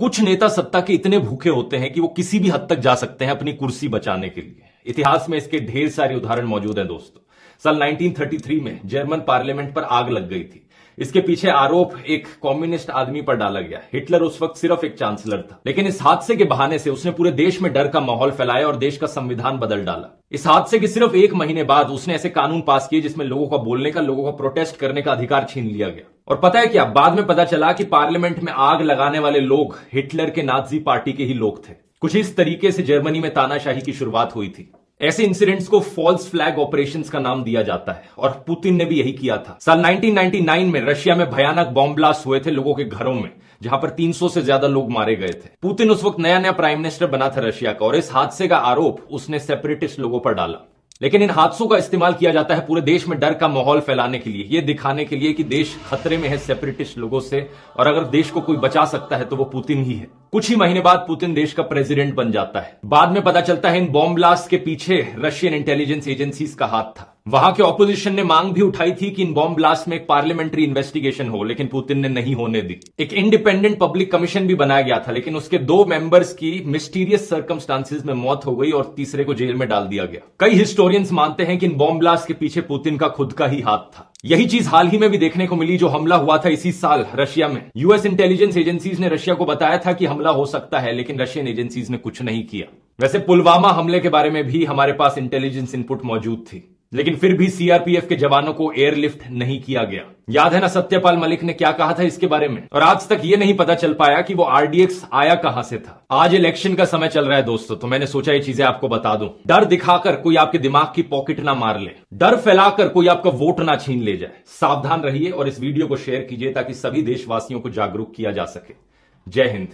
कुछ नेता सत्ता के इतने भूखे होते हैं कि वो किसी भी हद तक जा सकते हैं अपनी कुर्सी बचाने के लिए। इतिहास में इसके ढेर सारे उदाहरण मौजूद हैं दोस्तों। साल 1933 में जर्मन पार्लियामेंट पर आग लग गई थी। इसके पीछे आरोप एक कम्युनिस्ट आदमी पर डाला गया। हिटलर उस वक्त सिर्फ एक चांसलर था, लेकिन इस हादसे के बहाने से उसने पूरे देश में डर का माहौल फैलाया और देश का संविधान बदल डाला। इस हादसे के सिर्फ एक महीने बाद उसने ऐसे कानून पास किए जिसमें लोगों का बोलने का, लोगों का प्रोटेस्ट करने का अधिकार छीन लिया गया। और पता है क्या, बाद में पता चला कि पार्लियामेंट में आग लगाने वाले लोग हिटलर के नाजी पार्टी के ही लोग थे। कुछ इस तरीके से जर्मनी में तानाशाही की शुरुआत हुई थी। ऐसे इंसिडेंट्स को फॉल्स फ्लैग ऑपरेशंस का नाम दिया जाता है और पुतिन ने भी यही किया था। साल 1999 में रशिया में भयानक बॉम्ब ब्लास्ट हुए थे लोगों के घरों में, जहां पर 300 से ज्यादा लोग मारे गए थे। पुतिन उस वक्त नया नया प्राइम मिनिस्टर बना था रशिया का और इस हादसे का आरोप उसने सेपरेटिस्ट लोगों पर डाला। लेकिन इन हादसों का इस्तेमाल किया जाता है पूरे देश में डर का माहौल फैलाने के लिए, यह दिखाने के लिए कि देश खतरे में है सेपरेटिस्ट लोगों से और अगर देश को कोई बचा सकता है तो वो पुतिन ही है। कुछ ही महीने बाद पुतिन देश का प्रेसिडेंट बन जाता है। बाद में पता चलता है इन बॉम्ब ब्लास्ट के पीछे रशियन इंटेलिजेंस एजेंसीज का हाथ था। वहां के ऑपोजिशन ने मांग भी उठाई थी कि इन बॉम्ब ब्लास्ट में एक पार्लियामेंट्री इन्वेस्टिगेशन हो, लेकिन पुतिन ने नहीं होने दी। एक इंडिपेंडेंट पब्लिक कमीशन भी बनाया गया था, लेकिन उसके 2 मेंबर्स की मिस्टीरियस सर्कमस्टांसेस में मौत हो गई और तीसरे को जेल में डाल दिया गया। कई हिस्टोरियंस मानते हैं कि इन बॉम्ब ब्लास्ट के पीछे पुतिन का खुद का ही हाथ था। यही चीज हाल ही में भी देखने को मिली, जो हमला हुआ था इसी साल रशिया में। यूएस इंटेलिजेंस एजेंसीज ने रशिया को बताया था कि हमला हो सकता है, लेकिन रशियन एजेंसीज ने कुछ नहीं किया। वैसे पुलवामा हमले के बारे में भी हमारे पास इंटेलिजेंस इनपुट मौजूद थी, लेकिन फिर भी सीआरपीएफ के जवानों को एयरलिफ्ट नहीं किया गया। याद है ना सत्यपाल मलिक ने क्या कहा था इसके बारे में? और आज तक ये नहीं पता चल पाया कि वो आरडीएक्स आया कहां से था। आज इलेक्शन का समय चल रहा है दोस्तों, तो मैंने सोचा ये चीजें आपको बता दूं। डर दिखाकर कोई आपके दिमाग की पॉकेट ना मार ले, डर फैलाकर कोई आपका वोट ना छीन ले जाए। सावधान रहिए और इस वीडियो को शेयर कीजिए ताकि सभी देशवासियों को जागरूक किया जा सके। जय हिंद।